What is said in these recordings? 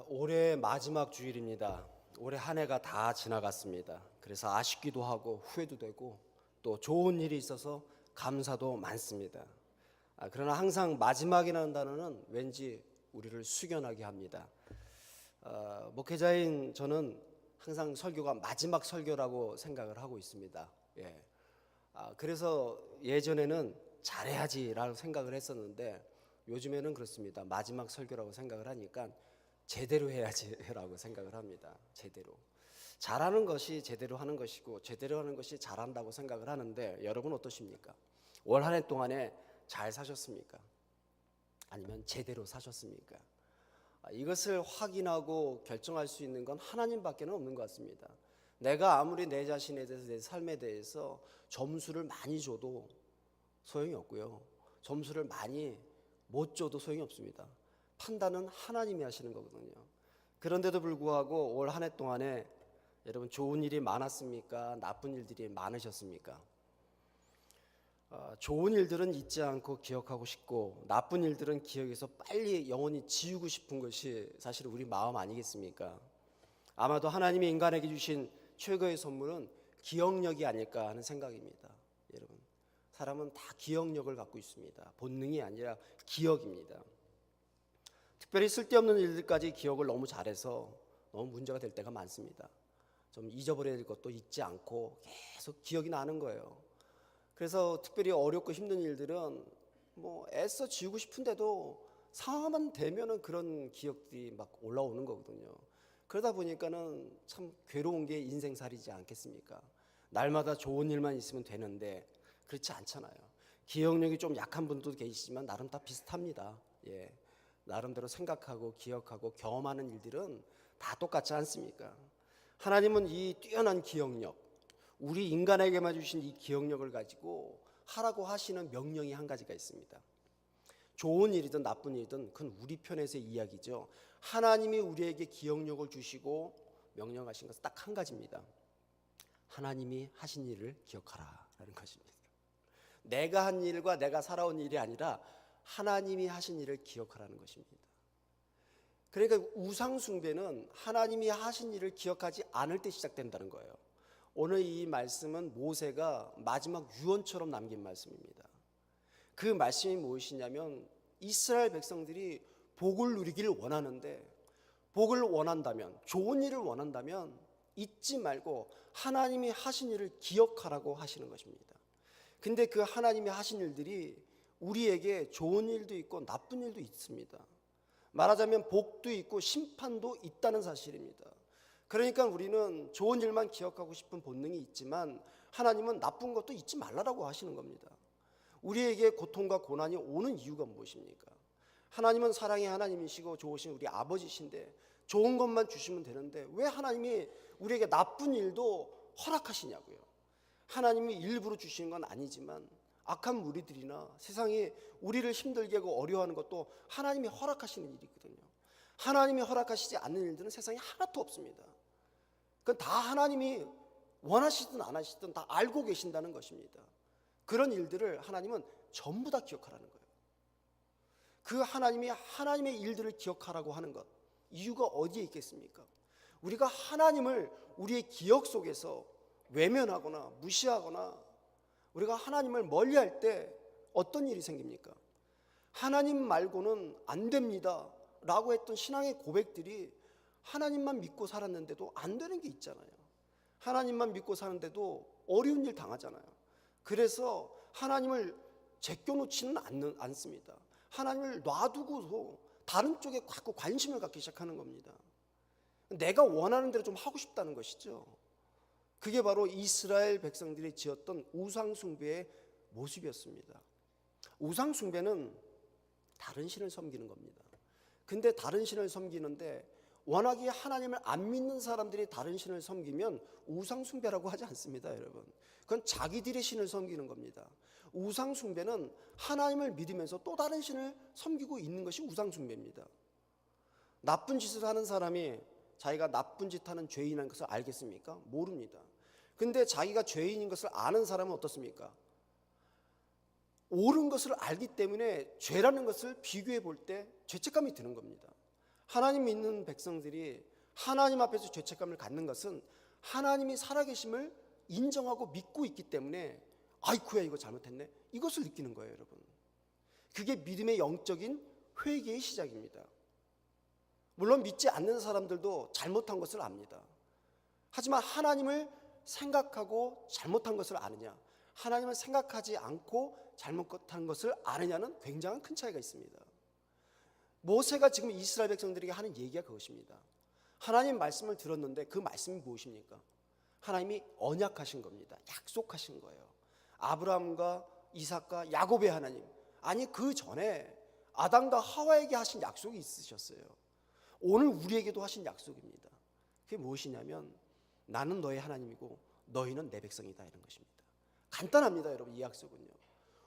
올해 마지막 주일입니다. 올해 한 해가 다 지나갔습니다. 그래서 아쉽기도 하고 후회도 되고 또 좋은 일이 있어서 감사도 많습니다. 그러나 항상 마지막이라는 단어는 왠지 우리를 숙연하게 합니다. 목회자인 저는 항상 설교가 마지막 설교라고 생각을 하고 있습니다. 그래서 예전에는 잘해야지라고 생각을 했었는데 요즘에는 그렇습니다. 마지막 설교라고 생각을 하니까 제대로 해야지라고 생각을 합니다. 제대로. 잘하는 것이 제대로 하는 것이고 제대로 하는 것이 잘한다고 생각을 하는데 여러분 어떠십니까? 올 한 해 동안에 잘 사셨습니까? 아니면 제대로 사셨습니까? 이것을 확인하고 결정할 수 있는 건 하나님밖에 없는 것 같습니다. 내가 아무리 내 자신에 대해서 내 삶에 대해서 점수를 많이 줘도 소용이 없고요. 점수를 많이 못 줘도 소용이 없습니다. 판단은 하나님이 하시는 거거든요. 그런데도 불구하고 올 한 해 동안에 여러분 좋은 일이 많았습니까? 나쁜 일들이 많으셨습니까? 좋은 일들은 잊지 않고 기억하고 싶고 나쁜 일들은 기억에서 빨리 영원히 지우고 싶은 것이 사실 우리 마음 아니겠습니까? 아마도 하나님이 인간에게 주신 최고의 선물은 기억력이 아닐까 하는 생각입니다. 여러분, 사람은 다 기억력을 갖고 있습니다. 본능이 아니라 기억입니다. 특별히 쓸데없는 일들까지 기억을 너무 잘해서 너무 문제가 될 때가 많습니다. 좀 잊어버릴 것도 잊지 않고 계속 기억이 나는 거예요. 그래서 특별히 어렵고 힘든 일들은 애써 지우고 싶은데도 상황만 되면은 그런 기억들이 막 올라오는 거거든요. 그러다 보니까는 참 괴로운 게 인생살이지 않겠습니까? 날마다 좋은 일만 있으면 되는데 그렇지 않잖아요. 기억력이 좀 약한 분도 계시지만 나름 다 비슷합니다. 나름대로 생각하고 기억하고 경험하는 일들은 다 똑같지 않습니까? 하나님은 이 뛰어난 기억력, 우리 인간에게만 주신 이 기억력을 가지고 하라고 하시는 명령이 한 가지가 있습니다. 좋은 일이든 나쁜 일이든 그건 우리 편에서의 이야기죠. 하나님이 우리에게 기억력을 주시고 명령하신 것은 딱 한 가지입니다. 하나님이 하신 일을 기억하라라는 것입니다. 내가 한 일과 내가 살아온 일이 아니라 하나님이 하신 일을 기억하라는 것입니다. 그러니까 우상 숭배는 하나님이 하신 일을 기억하지 않을 때 시작된다는 거예요. 오늘 이 말씀은 모세가 마지막 유언처럼 남긴 말씀입니다. 그 말씀이 무엇이냐면 이스라엘 백성들이 복을 누리기를 원하는데 복을 원한다면 좋은 일을 원한다면 잊지 말고 하나님이 하신 일을 기억하라고 하시는 것입니다. 근데 그 하나님이 하신 일들이 우리에게 좋은 일도 있고 나쁜 일도 있습니다. 말하자면 복도 있고 심판도 있다는 사실입니다. 그러니까 우리는 좋은 일만 기억하고 싶은 본능이 있지만 하나님은 나쁜 것도 잊지 말라고 하시는 겁니다. 우리에게 고통과 고난이 오는 이유가 무엇입니까? 하나님은 사랑의 하나님이시고 좋으신 우리 아버지신데 좋은 것만 주시면 되는데 왜 하나님이 우리에게 나쁜 일도 허락하시냐고요. 하나님이 일부러 주시는 건 아니지만 악한 무리들이나 세상이 우리를 힘들게 하고 어려워하는 것도 하나님이 허락하시는 일이거든요. 하나님이 허락하시지 않는 일들은 세상에 하나도 없습니다. 그건 다 하나님이 원하시든 안 하시든 다 알고 계신다는 것입니다. 그런 일들을 하나님은 전부 다 기억하라는 거예요. 그 하나님이 하나님의 일들을 기억하라고 하는 것, 이유가 어디에 있겠습니까? 우리가 하나님을 우리의 기억 속에서 외면하거나 무시하거나 우리가 하나님을 멀리할 때 어떤 일이 생깁니까? 하나님 말고는 안 됩니다 라고 했던 신앙의 고백들이 하나님만 믿고 살았는데도 안 되는 게 있잖아요. 하나님만 믿고 사는데도 어려운 일 당하잖아요. 그래서 하나님을 제껴놓지는 않습니다. 하나님을 놔두고서 다른 쪽에 자꾸 관심을 갖기 시작하는 겁니다. 내가 원하는 대로 좀 하고 싶다는 것이죠. 그게 바로 이스라엘 백성들이 지었던 우상숭배의 모습이었습니다. 우상숭배는 다른 신을 섬기는 겁니다. 근데 다른 신을 섬기는데 워낙에 하나님을 안 믿는 사람들이 다른 신을 섬기면 우상숭배라고 하지 않습니다, 여러분. 그건 자기들의 신을 섬기는 겁니다. 우상숭배는 하나님을 믿으면서 또 다른 신을 섬기고 있는 것이 우상숭배입니다. 나쁜 짓을 하는 사람이 자기가 나쁜 짓 하는 죄인인 것을 알겠습니까? 모릅니다. 근데 자기가 죄인인 것을 아는 사람은 어떻습니까? 옳은 것을 알기 때문에 죄라는 것을 비교해 볼 때 죄책감이 드는 겁니다. 하나님 믿는 백성들이 하나님 앞에서 죄책감을 갖는 것은 하나님이 살아계심을 인정하고 믿고 있기 때문에 아이쿠야 이거 잘못했네 이것을 느끼는 거예요. 여러분, 그게 믿음의 영적인 회개의 시작입니다. 물론 믿지 않는 사람들도 잘못한 것을 압니다. 하지만 하나님을 생각하고 잘못한 것을 아느냐, 하나님을 생각하지 않고 잘못한 것을 아느냐는 굉장한 큰 차이가 있습니다. 모세가 지금 이스라엘 백성들에게 하는 얘기가 그것입니다. 하나님 말씀을 들었는데 그 말씀이 무엇입니까? 하나님이 언약하신 겁니다. 약속하신 거예요. 아브라함과 이삭과 야곱의 하나님, 아니 그 전에 아담과 하와에게 하신 약속이 있으셨어요. 오늘 우리에게도 하신 약속입니다. 그게 무엇이냐면 나는 너의 하나님이고 너희는 내 백성이다, 이런 것입니다. 간단합니다. 여러분, 이 약속은요,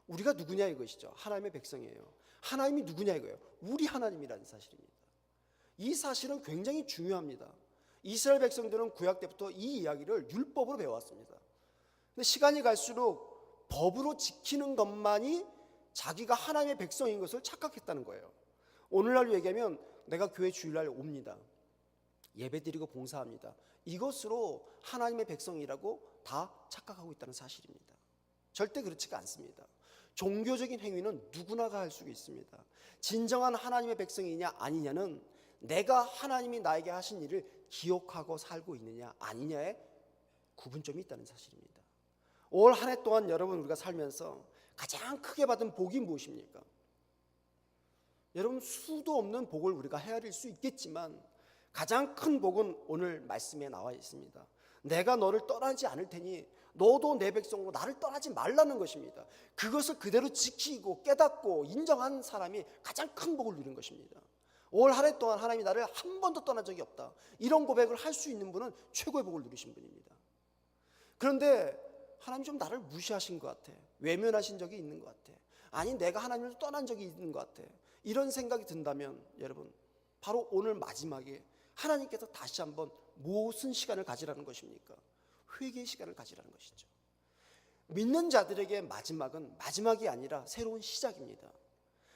우리가 누구냐 이것이죠. 하나님의 백성이에요. 하나님이 누구냐 이거예요. 우리 하나님이라는 사실입니다. 이 사실은 굉장히 중요합니다. 이스라엘 백성들은 구약 때부터 이 이야기를 율법으로 배워왔습니다. 근데 시간이 갈수록 법으로 지키는 것만이 자기가 하나님의 백성인 것을 착각했다는 거예요. 오늘날로 얘기하면 내가 교회 주일날 옵니다, 예배드리고 봉사합니다, 이것으로 하나님의 백성이라고 다 착각하고 있다는 사실입니다. 절대 그렇지가 않습니다. 종교적인 행위는 누구나가 할 수 있습니다. 진정한 하나님의 백성이냐 아니냐는 내가 하나님이 나에게 하신 일을 기억하고 살고 있느냐 아니냐에 구분점이 있다는 사실입니다. 올 한 해 동안 여러분, 우리가 살면서 가장 크게 받은 복이 무엇입니까? 여러분, 수도 없는 복을 우리가 헤아릴 수 있겠지만 가장 큰 복은 오늘 말씀에 나와 있습니다. 내가 너를 떠나지 않을 테니 너도 내 백성으로 나를 떠나지 말라는 것입니다. 그것을 그대로 지키고 깨닫고 인정한 사람이 가장 큰 복을 누린 것입니다. 올 한 해 동안 하나님이 나를 한 번도 떠난 적이 없다, 이런 고백을 할 수 있는 분은 최고의 복을 누리신 분입니다. 그런데 하나님 좀 나를 무시하신 것 같아, 외면하신 적이 있는 것 같아, 아니 내가 하나님을 떠난 적이 있는 것 같아, 이런 생각이 든다면 여러분, 바로 오늘 마지막에 하나님께서 다시 한번 무슨 시간을 가지라는 것입니까? 회개의 시간을 가지라는 것이죠. 믿는 자들에게 마지막은 마지막이 아니라 새로운 시작입니다.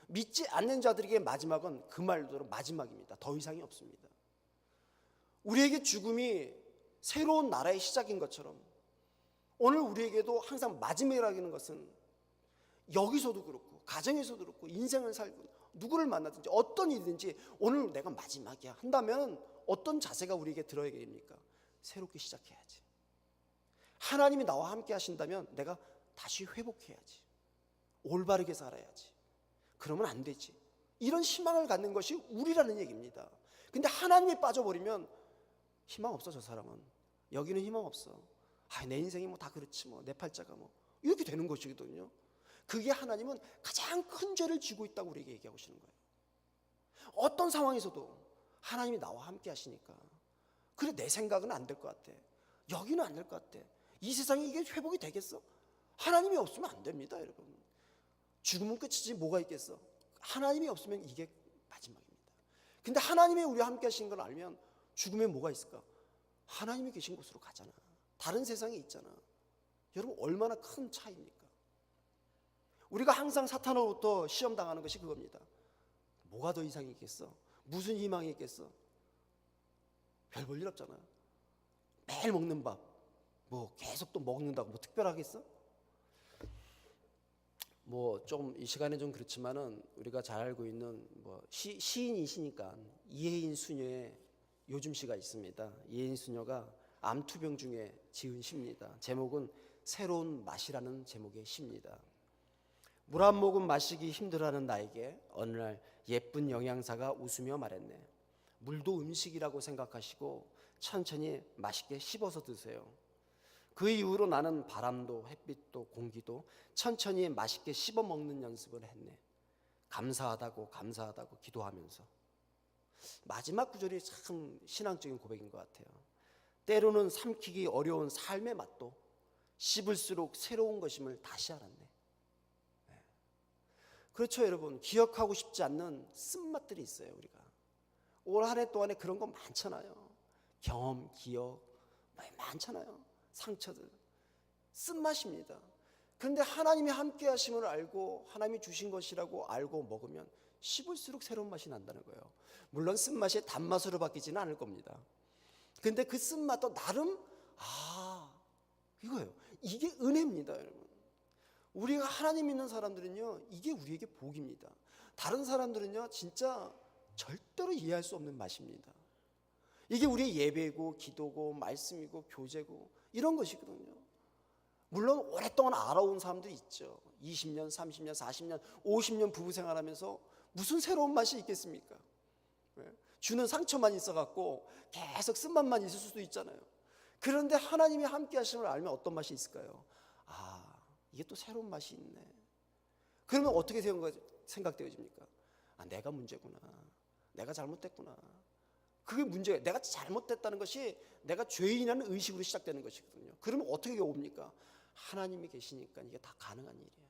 믿지 않는 자들에게 마지막은 그 말대로 마지막입니다. 더 이상이 없습니다. 우리에게 죽음이 새로운 나라의 시작인 것처럼 오늘 우리에게도 항상 마지막이라는 것은 여기서도 그렇고 가정에서도 그렇고 인생을 살고 누구를 만나든지 어떤 일이든지 오늘 내가 마지막이야 한다면 어떤 자세가 우리에게 들어야 됩니까? 새롭게 시작해야지. 하나님이 나와 함께 하신다면 내가 다시 회복해야지, 올바르게 살아야지, 그러면 안 되지, 이런 희망을 갖는 것이 우리라는 얘기입니다. 근데 하나님이 빠져버리면 희망 없어. 저 사람은 여기는 희망 없어. 내 인생이 뭐 다 그렇지, 뭐 내 팔자가 뭐 이렇게 되는 것이거든요. 그게 하나님은 가장 큰 죄를 지고 있다고 우리에게 얘기하고 계시는 거예요. 어떤 상황에서도 하나님이 나와 함께 하시니까 그래, 내 생각은 안 될 것 같아, 여기는 안 될 것 같아, 이 세상에 이게 회복이 되겠어? 하나님이 없으면 안 됩니다. 여러분, 죽으면 끝이지 뭐가 있겠어? 하나님이 없으면 이게 마지막입니다. 근데 하나님이 우리와 함께 하시는 걸 알면 죽음에 뭐가 있을까? 하나님이 계신 곳으로 가잖아. 다른 세상에 있잖아. 여러분, 얼마나 큰 차이입니까? 우리가 항상 사탄으로부터 시험당하는 것이 그겁니다. 뭐가 더 이상이 있겠어? 무슨 희망이 있겠어? 별 볼 일 없잖아. 매일 먹는 밥, 뭐 계속 또 먹는다고 뭐 특별하겠어? 뭐 좀 이 시간에 좀 그렇지만은 우리가 잘 알고 있는 뭐 시인이시니까 이혜인 수녀의 요즘 시가 있습니다. 이혜인 수녀가 암투병 중에 지은 시입니다. 제목은 새로운 맛이라는 제목의 시입니다. 물 한 모금 마시기 힘들어하는 나에게 어느 날 예쁜 영양사가 웃으며 말했네. 물도 음식이라고 생각하시고 천천히 맛있게 씹어서 드세요. 그 이후로 나는 바람도 햇빛도 공기도 천천히 맛있게 씹어 먹는 연습을 했네. 감사하다고 기도하면서. 마지막 구절이 참 신앙적인 고백인 것 같아요. 때로는 삼키기 어려운 삶의 맛도 씹을수록 새로운 것임을 다시 알았네. 그렇죠, 여러분. 기억하고 싶지 않는 쓴맛들이 있어요. 우리가 올 한 해 동안에 그런 거 많잖아요. 경험, 기억 많잖아요. 상처들, 쓴맛입니다. 그런데 하나님이 함께 하심을 알고 하나님이 주신 것이라고 알고 먹으면 씹을수록 새로운 맛이 난다는 거예요. 물론 쓴맛이 단맛으로 바뀌지는 않을 겁니다. 근데 그 쓴맛도 나름 이거예요. 이게 은혜입니다, 여러분. 우리가 하나님 믿는 사람들은요, 이게 우리에게 복입니다. 다른 사람들은요, 진짜 절대로 이해할 수 없는 맛입니다. 이게 우리의 예배고 기도고 말씀이고 교제고 이런 것이거든요. 물론 오랫동안 알아온 사람들이 있죠. 20년, 30년, 40년, 50년 부부 생활하면서 무슨 새로운 맛이 있겠습니까? 주는 상처만 있어갖고 계속 쓴맛만 있을 수도 있잖아요. 그런데 하나님이 함께 하심을 알면 어떤 맛이 있을까요? 이게 또 새로운 맛이 있네. 그러면 어떻게 생각되어집니까? 내가 문제구나. 내가 잘못됐구나. 그게 문제예요. 내가 잘못됐다는 것이 내가 죄인이라는 의식으로 시작되는 것이거든요. 그러면 어떻게 옵니까? 하나님이 계시니까 이게 다 가능한 일이에요.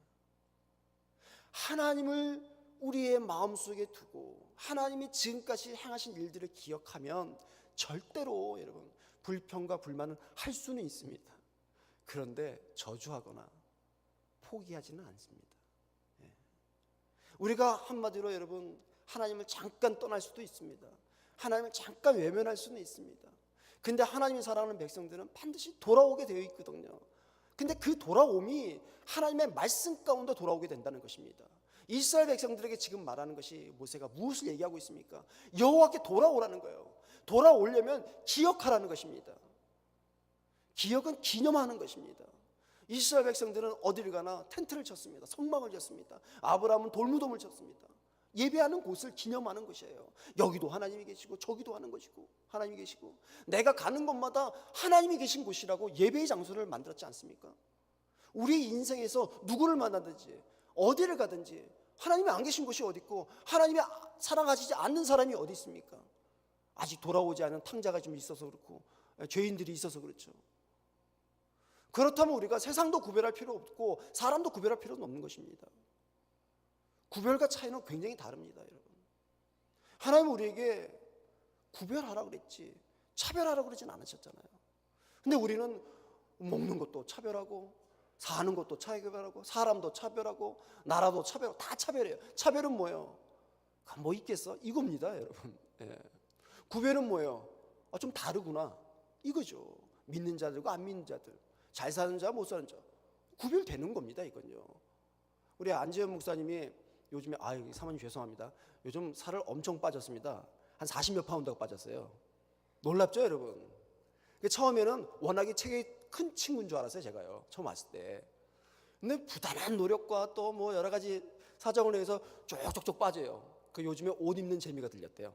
하나님을 우리의 마음속에 두고 하나님이 지금까지 행하신 일들을 기억하면 절대로 여러분 불평과 불만은 할 수는 있습니다. 그런데 저주하거나 포기하지는 않습니다. 우리가 한마디로 여러분 하나님을 잠깐 떠날 수도 있습니다. 하나님을 잠깐 외면할 수는 있습니다. 근데 하나님이 사랑하는 백성들은 반드시 돌아오게 되어 있거든요. 근데 그 돌아옴이 하나님의 말씀 가운데 돌아오게 된다는 것입니다. 이스라엘 백성들에게 지금 말하는 것이 모세가 무엇을 얘기하고 있습니까? 여호와께 돌아오라는 거예요. 돌아오려면 기억하라는 것입니다. 기억은 기념하는 것입니다. 이스라엘 백성들은 어디를 가나 텐트를 쳤습니다. 성막을 쳤습니다. 아브라함은 돌무덤을 쳤습니다. 예배하는 곳을 기념하는 것이에요. 여기도 하나님이 계시고 저기도 하는 것이고 하나님이 계시고 내가 가는 곳마다 하나님이 계신 곳이라고 예배의 장소를 만들었지 않습니까? 우리 인생에서 누구를 만나든지 어디를 가든지 하나님이 안 계신 곳이 어디 있고 하나님이 사랑하시지 않는 사람이 어디 있습니까? 아직 돌아오지 않은 탕자가 좀 있어서 그렇고 죄인들이 있어서 그렇죠. 그렇다면 우리가 세상도 구별할 필요 없고 사람도 구별할 필요는 없는 것입니다. 구별과 차이는 굉장히 다릅니다, 여러분. 하나님은 우리에게 구별하라고 그랬지 차별하라고 그러진 않으셨잖아요. 근데 우리는 먹는 것도 차별하고 사는 것도 차별하고 사람도 차별하고 나라도 차별하고 다 차별해요. 차별은 뭐예요? 뭐 있겠어? 이겁니다, 여러분. 구별은 뭐예요? 좀 다르구나 이거죠. 믿는 자들과 안 믿는 자들, 잘 사는 자, 못 사는 자 구별되는 겁니다, 이건요. 우리 안재현 목사님이 요즘에 사모님 죄송합니다. 요즘 살을 엄청 빠졌습니다. 한 40몇 파운드가 빠졌어요. 놀랍죠, 여러분? 처음에는 워낙에 체격이 큰 친구인 줄 알았어요, 제가요. 처음 왔을 때. 근데 부단한 노력과 또 뭐 여러 가지 사정을 해서 쪽쪽쪽 빠져요. 요즘에 옷 입는 재미가 들렸대요.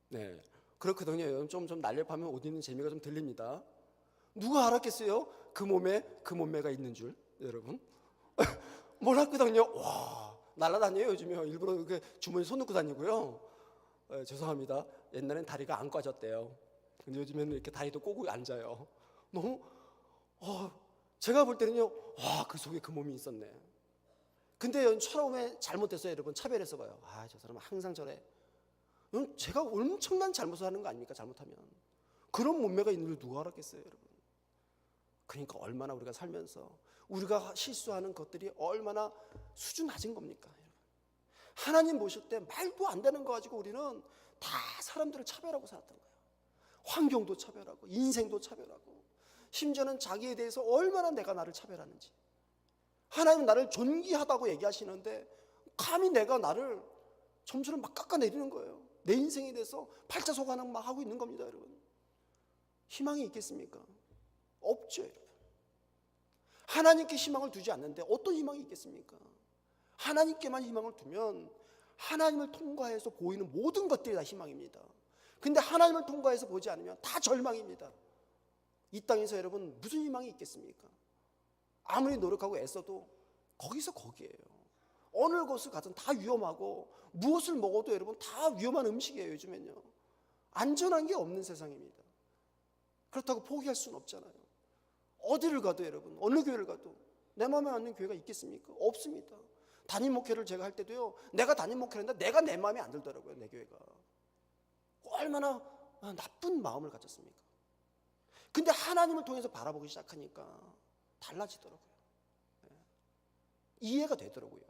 네, 그렇거든요. 좀 날렵하면 옷 입는 재미가 좀 들립니다. 누가 알았겠어요? 그 몸매가 있는 줄, 여러분. 몰랐거든요. 와, 날아다녀요, 요즘에. 일부러 이렇게 주머니 손 넣고 다니고요. 죄송합니다. 옛날엔 다리가 안 꽈졌대요. 근데 요즘에는 이렇게 다리도 꼬고 앉아요. 너무, 제가 볼 때는요, 그 속에 그 몸이 있었네. 근데 처음에 잘못됐어요, 여러분. 차별해서 봐요. 저 사람은 항상 저래. 제가 엄청난 잘못을 하는 거 아닙니까, 잘못하면. 그런 몸매가 있는 줄 누가 알았겠어요, 여러분. 그러니까 얼마나 우리가 살면서 우리가 실수하는 것들이 얼마나 수준 낮은 겁니까, 여러분. 하나님 보실 때 말도 안 되는 거 가지고 우리는 다 사람들을 차별하고 살았던 거예요. 환경도 차별하고 인생도 차별하고 심지어는 자기에 대해서 얼마나 내가 나를 차별하는지. 하나님은 나를 존귀하다고 얘기하시는데 감히 내가 나를 점수를 막 깎아내리는 거예요. 내 인생에 대해서 팔자소간을 막 하고 있는 겁니다, 여러분. 희망이 있겠습니까? 없죠, 여러분. 하나님께 희망을 두지 않는데 어떤 희망이 있겠습니까? 하나님께만 희망을 두면 하나님을 통과해서 보이는 모든 것들이 다 희망입니다. 근데 하나님을 통과해서 보지 않으면 다 절망입니다. 이 땅에서 여러분 무슨 희망이 있겠습니까? 아무리 노력하고 애써도 거기서 거기에요. 어느 곳을 가든 다 위험하고 무엇을 먹어도 여러분 다 위험한 음식이에요, 요즘엔요. 안전한 게 없는 세상입니다. 그렇다고 포기할 수는 없잖아요. 어디를 가도 여러분, 어느 교회를 가도 내 마음에 맞는 교회가 있겠습니까? 없습니다. 담임 목회를 제가 할 때도요, 내가 담임 목회를 했는데 내가 내 마음에 안 들더라고요, 내 교회가. 얼마나 나쁜 마음을 가졌습니까? 근데 하나님을 통해서 바라보기 시작하니까 달라지더라고요. 이해가 되더라고요.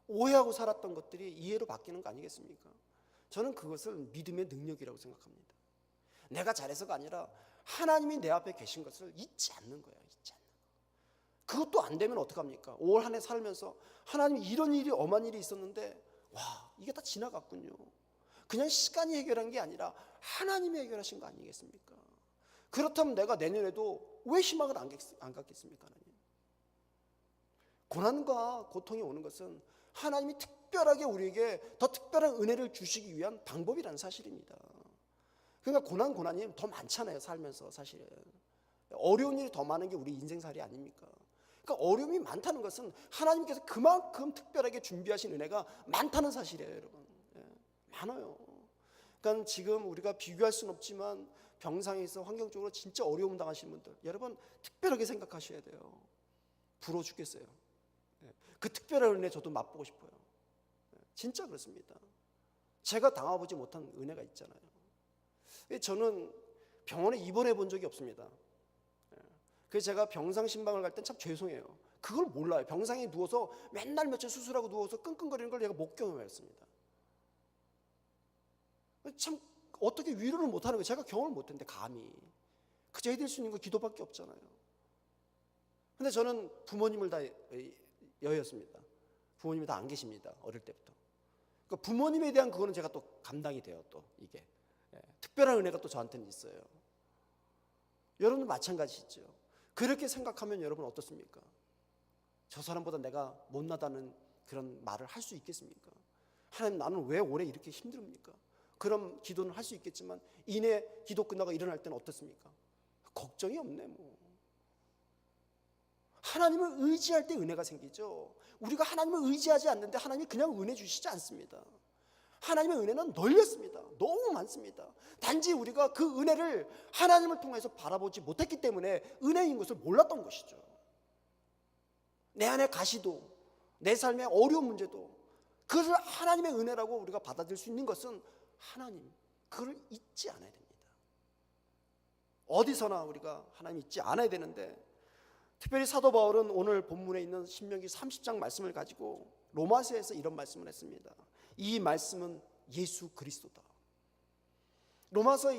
오해하고 살았던 것들이 이해로 바뀌는 거 아니겠습니까? 저는 그것을 믿음의 능력이라고 생각합니다. 내가 잘해서가 아니라 하나님이 내 앞에 계신 것을 잊지 않는 거예요. 잊지 않는 거. 그것도 안 되면 어떡합니까? 올 한 해 살면서 하나님 이런 일이 엄한 일이 있었는데 와, 이게 다 지나갔군요. 그냥 시간이 해결한 게 아니라 하나님이 해결하신 거 아니겠습니까? 그렇다면 내가 내년에도 왜 희망을 안 갖겠습니까? 하나님? 고난과 고통이 오는 것은 하나님이 특별하게 우리에게 더 특별한 은혜를 주시기 위한 방법이라는 사실입니다. 그러니까 고난이 더 많잖아요. 살면서 사실은 어려운 일이 더 많은 게 우리 인생살이 아닙니까? 그러니까 어려움이 많다는 것은 하나님께서 그만큼 특별하게 준비하신 은혜가 많다는 사실이에요, 여러분. 많아요. 그러니까 지금 우리가 비교할 수는 없지만 병상에서 환경적으로 진짜 어려움 당하시는 분들, 여러분 특별하게 생각하셔야 돼요. 부러워 죽겠어요. 그 특별한 은혜 저도 맛보고 싶어요. 진짜 그렇습니다. 제가 당해보지 못한 은혜가 있잖아요. 저는 병원에 입원해 본 적이 없습니다. 그래서 제가 병상 신방을 갈 땐 참 죄송해요. 그걸 몰라요. 병상에 누워서 맨날 며칠 수술하고 누워서 끙끙거리는 걸 제가 못 경험했습니다. 참 어떻게 위로를 못하는 거예요. 제가 경험을 못했는데 감히. 그저 해드릴 수 있는 건 기도밖에 없잖아요. 근데 저는 부모님을 다 여였습니다. 부모님이 다 안 계십니다. 어릴 때부터. 그러니까 부모님에 대한 그거는 제가 또 감당이 돼요. 또 이게 특별한 은혜가 또 저한테는 있어요. 여러분도 마찬가지시죠. 그렇게 생각하면 여러분 어떻습니까? 저 사람보다 내가 못나다는 그런 말을 할 수 있겠습니까? 하나님, 나는 왜 올해 이렇게 힘듭니까? 그런 기도는 할 수 있겠지만 이내 기도 끝나고 일어날 때는 어떻습니까? 걱정이 없네 뭐. 하나님을 의지할 때 은혜가 생기죠. 우리가 하나님을 의지하지 않는데 하나님이 그냥 은혜 주시지 않습니다. 하나님의 은혜는 널렸습니다. 너무 많습니다. 단지 우리가 그 은혜를 하나님을 통해서 바라보지 못했기 때문에 은혜인 것을 몰랐던 것이죠. 내 안에 가시도, 내 삶의 어려운 문제도 그것을 하나님의 은혜라고 우리가 받아들일 수 있는 것은 하나님, 그걸 잊지 않아야 됩니다. 어디서나 우리가 하나님 잊지 않아야 되는데, 특별히 사도 바울은 오늘 본문에 있는 신명기 30장 말씀을 가지고 로마서에서 이런 말씀을 했습니다. 이 말씀은 예수 그리스도다. 로마서에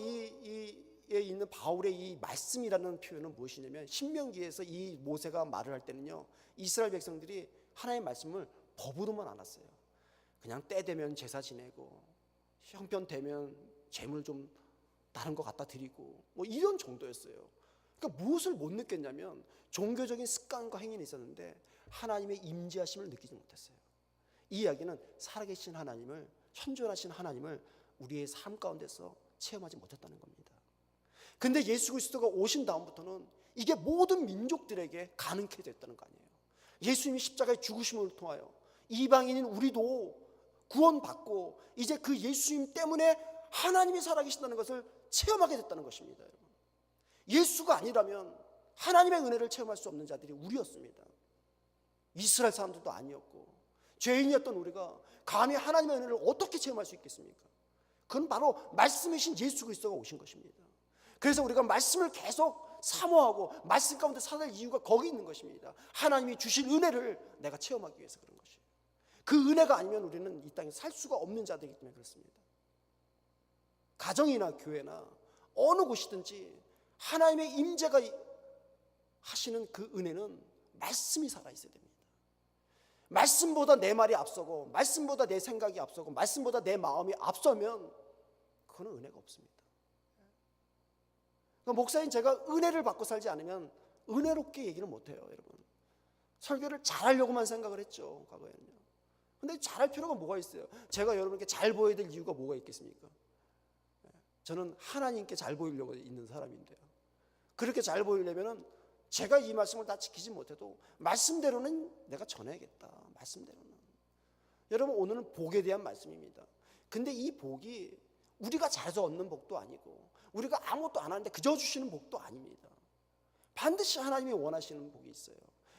있는 바울의 이 말씀이라는 표현은 무엇이냐면, 신명기에서 이 모세가 말을 할 때는요, 이스라엘 백성들이 하나님의 말씀을 법으로만 알았어요. 그냥 때 되면 제사 지내고 형편되면 재물 좀 다른 거 갖다 드리고 뭐 이런 정도였어요. 그러니까 무엇을 못 느꼈냐면 종교적인 습관과 행위는 있었는데 하나님의 임재하심을 느끼지 못했어요. 이 이야기는 살아계신 하나님을, 현존하신 하나님을 우리의 삶 가운데서 체험하지 못했다는 겁니다. 근데 예수 그리스도가 오신 다음부터는 이게 모든 민족들에게 가능케 됐다는 거 아니에요. 예수님이 십자가의 죽으심을 통하여 이방인인 우리도 구원받고 이제 그 예수님 때문에 하나님이 살아계신다는 것을 체험하게 됐다는 것입니다. 여러분. 예수가 아니라면 하나님의 은혜를 체험할 수 없는 자들이 우리였습니다. 이스라엘 사람들도 아니었고 죄인이었던 우리가 감히 하나님의 은혜를 어떻게 체험할 수 있겠습니까? 그건 바로 말씀이신 예수 그리스도가 오신 것입니다. 그래서 우리가 말씀을 계속 사모하고 말씀 가운데 살아갈 이유가 거기 있는 것입니다. 하나님이 주신 은혜를 내가 체험하기 위해서 그런 것이에요. 그 은혜가 아니면 우리는 이 땅에 살 수가 없는 자들이기 때문에 그렇습니다. 가정이나 교회나 어느 곳이든지 하나님의 임재가 하시는 그 은혜는 말씀이 살아있어야 됩니다. 말씀보다 내 말이 앞서고 말씀보다 내 생각이 앞서고 말씀보다 내 마음이 앞서면 그거는 은혜가 없습니다. 그러니까 목사님, 제가 은혜를 받고 살지 않으면 은혜롭게 얘기를 못해요. 여러분, 설교를 잘하려고만 생각을 했죠, 과거에는요. 근데 잘할 필요가 뭐가 있어요? 제가 여러분께 잘 보여야 될 이유가 뭐가 있겠습니까? 저는 하나님께 잘 보이려고 있는 사람인데요. 그렇게 잘 보이려면 제가 이 말씀을 다 지키지 못해도 말씀대로는 내가 전해야겠다. 말씀대로는. 여러분, 오늘은 복에 대한 말씀입니다. 근데 이 복이 우리가 잘해서 얻는 복도 아니고 우리가 아무것도 안 하는데 그저 주시는 복도 아닙니다. 반드시 하나님이 원하시는 복이 있어요.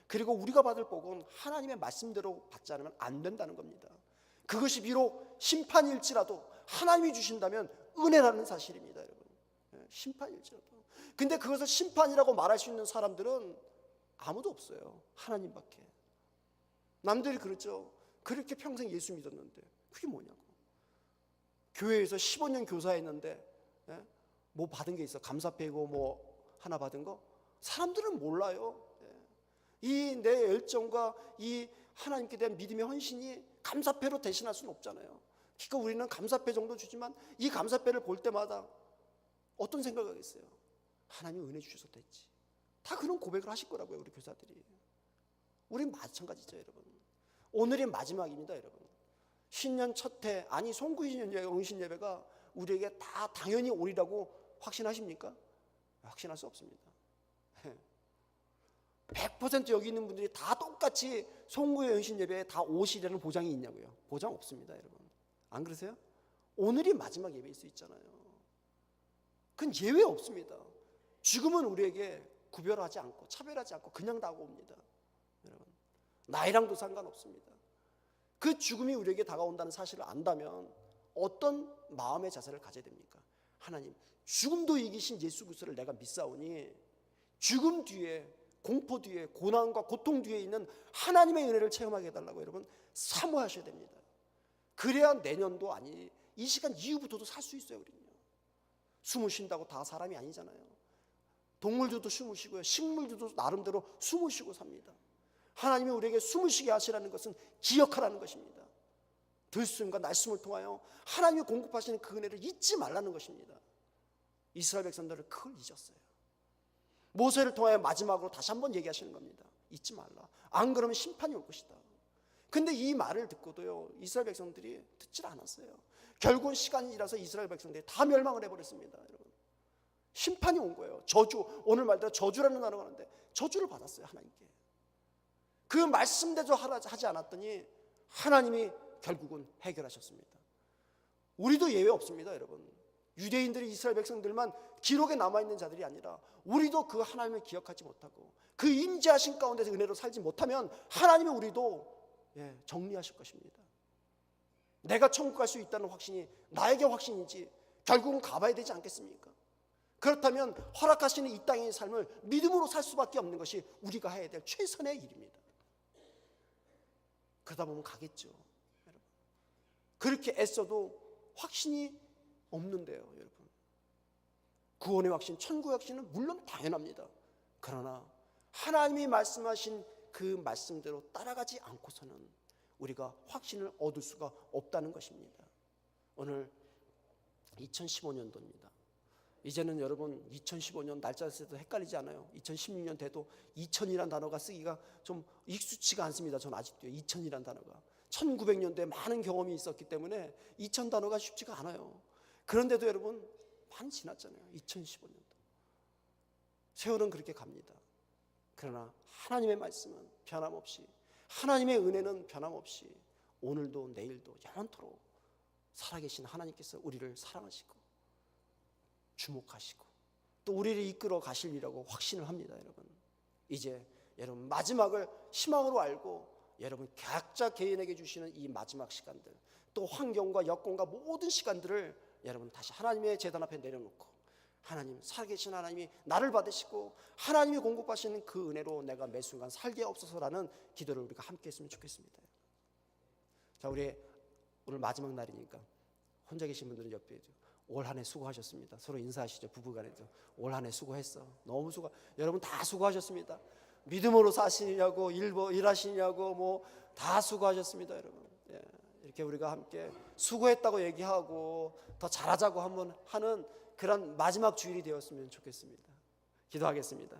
그리고 우리가 받을 복은 하나님의 말씀대로 받지 않으면 안 된다는 겁니다. 그것이 비록 심판일지라도 하나님이 주신다면 은혜라는 사실입니다, 여러분. 심판일지라도. 근데 그것을 심판이라고 말할 수 있는 사람들은 아무도 없어요. 하나님밖에. 남들이 그렇죠. 그렇게 평생 예수 믿었는데 그게 뭐냐고. 교회에서 15년 교사했는데 뭐 받은 게 있어? 감사패고 뭐 하나 받은 거? 사람들은 몰라요. 이 내 열정과 이 하나님께 대한 믿음의 헌신이 감사패로 대신할 수는 없잖아요. 그러니까 우리는 감사패 정도 주지만 이 감사패를 볼 때마다 어떤 생각을 하겠어요? 하나님이 은혜 주셔서 됐지. 다 그런 고백을 하실 거라고요, 우리 교사들이. 우린 마찬가지죠, 여러분. 오늘이 마지막입니다, 여러분. 신년 첫해, 아니 송구신년 영신 예배가 우리에게 다 당연히 오리라고 확신하십니까? 확신할 수 없습니다. 100% 여기 있는 분들이 다 똑같이 송구의 영신 예배에 다 오시려는 보장이 있냐고요? 보장 없습니다, 여러분. 안 그러세요? 오늘이 마지막 예배일 수 있잖아요. 그건 예외 없습니다. 죽음은 우리에게 구별하지 않고 차별하지 않고 그냥 다가옵니다. 여러분, 나이랑도 상관없습니다. 그 죽음이 우리에게 다가온다는 사실을 안다면 어떤 마음의 자세를 가져야 됩니까? 하나님, 죽음도 이기신 예수 그리스도를 내가 믿사오니 죽음 뒤에, 공포 뒤에, 고난과 고통 뒤에 있는 하나님의 은혜를 체험하게 해달라고 여러분 사모하셔야 됩니다. 그래야 내년도 아니 이 시간 이후부터도 살 수 있어요. 우리는요. 숨을 쉰다고 다 사람이 아니잖아요. 동물들도 숨을 쉬고요, 식물들도 나름대로 숨을 쉬고 삽니다. 하나님이 우리에게 숨을 쉬게 하시라는 것은 기억하라는 것입니다. 들숨과 날숨을 통하여 하나님이 공급하시는 그 은혜를 잊지 말라는 것입니다. 이스라엘 백성들을 그걸 잊었어요. 모세를 통하여 마지막으로 다시 한번 얘기하시는 겁니다. 잊지 말라. 안 그러면 심판이 올 것이다. 근데 이 말을 듣고도요, 이스라엘 백성들이 듣질 않았어요. 결국은 시간이 지나서 이스라엘 백성들이 다 멸망을 해버렸습니다. 여러분, 심판이 온 거예요. 저주, 오늘 말대로 저주라는 단어가 하는데 저주를 받았어요, 하나님께. 그 말씀대로 하지 않았더니 하나님이 결국은 해결하셨습니다. 우리도 예외 없습니다, 여러분. 유대인들이 이스라엘 백성들만 기록에 남아있는 자들이 아니라 우리도 그 하나님을 기억하지 못하고 그 임재하신 가운데서 은혜로 살지 못하면 하나님이 우리도 정리하실 것입니다. 내가 천국 갈 수 있다는 확신이 나에게 확신이지 결국은 가봐야 되지 않겠습니까? 그렇다면 허락하시는 이 땅의 삶을 믿음으로 살 수밖에 없는 것이 우리가 해야 될 최선의 일입니다. 그러다 보면 가겠죠, 여러분. 그렇게 애써도 확신이 없는데요, 여러분. 구원의 확신, 천국의 확신은 물론 당연합니다. 그러나 하나님이 말씀하신 그 말씀대로 따라가지 않고서는 우리가 확신을 얻을 수가 없다는 것입니다. 오늘 2015년도입니다. 이제는 여러분 2015년 날짜 세도 헷갈리지 않아요? 2016년 돼도 2000이라는 단어가 쓰기가 좀 익숙치가 않습니다. 전 아직도요. 2000이라는 단어가 1900년도에 많은 경험이 있었기 때문에 2000 단어가 쉽지가 않아요. 그런데도 여러분 많이 지났잖아요. 2015년도. 세월은 그렇게 갑니다. 그러나 하나님의 말씀은 변함없이, 하나님의 은혜는 변함없이 오늘도 내일도 영원토록 살아계신 하나님께서 우리를 사랑하시고 주목하시고 또 우리를 이끌어 가시리라고 확신을 합니다. 여러분, 이제 여러분 마지막을 희망으로 알고 여러분 각자 개인에게 주시는 이 마지막 시간들, 또 환경과 여건과 모든 시간들을 여러분 다시 하나님의 제단 앞에 내려놓고 하나님, 살아계신 하나님이 나를 받으시고 하나님이 공급하시는 그 은혜로 내가 매 순간 살게 없어서라는 기도를 우리가 함께 했으면 좋겠습니다. 자, 우리 오늘 마지막 날이니까 혼자 계신 분들은 옆에 올 한 해 수고하셨습니다. 서로 인사하시죠. 부부간에도 올 한 해 수고했어. 너무 여러분 다 수고하셨습니다. 믿음으로 사시냐고 일하시냐고 뭐 다 수고하셨습니다, 여러분. 이렇게 우리가 함께 수고했다고 얘기하고 더 잘하자고 한번 하는 그런 마지막 주일이 되었으면 좋겠습니다. 기도하겠습니다.